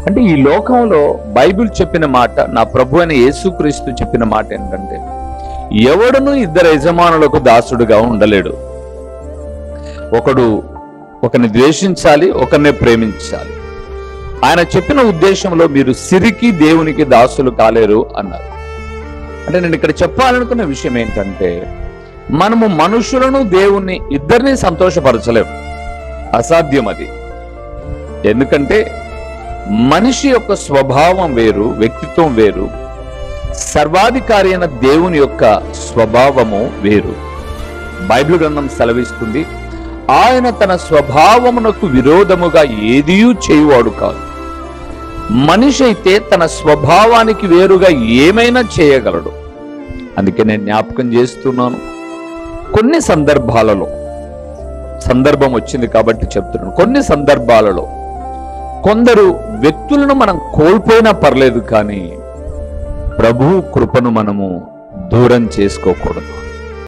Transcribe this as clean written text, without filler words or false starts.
అంటే ఈ లోకంలో బైబిల్ చెప్పిన మాట, నా ప్రభు అయిన యేసుక్రీస్తు చెప్పిన మాట ఏంటంటే, ఎవడును ఇద్దరు యజమానులకు దాసుడుగా ఉండలేడు. ఒకరిని ద్వేషించాలి, ఒకరిని ప్రేమించాలి. ఆయన చెప్పిన ఉద్దేశంలో మీరు సిరికి దేవునికి దాసులు కాలేరు అన్నారు. అంటే నేను ఇక్కడ చెప్పాలనుకున్న విషయం ఏంటంటే, మనము మనుషులను దేవుణ్ణి ఇద్దరిని సంతోషపరచలేము, అసాధ్యం అది. ఎందుకంటే మనిషి యొక్క స్వభావం వేరు, వ్యక్తిత్వం వేరు, సర్వాధికారి అయిన దేవుని యొక్క స్వభావము వేరు. బైబిల్ గ్రంథం సెలవిస్తుంది, ఆయన తన స్వభావమునకు విరోధముగా ఏదియూ చేయువాడు కాదు. మనిషి అయితే తన స్వభావానికి వేరుగా ఏమైనా చేయగలడు. అందుకే నేను జ్ఞాపకం చేస్తున్నాను, కొన్ని సందర్భాలలో, సందర్భం వచ్చింది కాబట్టి చెప్తున్నాను, కొన్ని సందర్భాలలో కొందరు వ్యక్తులను మనం కోల్పోయినా పర్లేదు, కానీ ప్రభువు కృపను మనము దూరం చేసుకోకూడదు.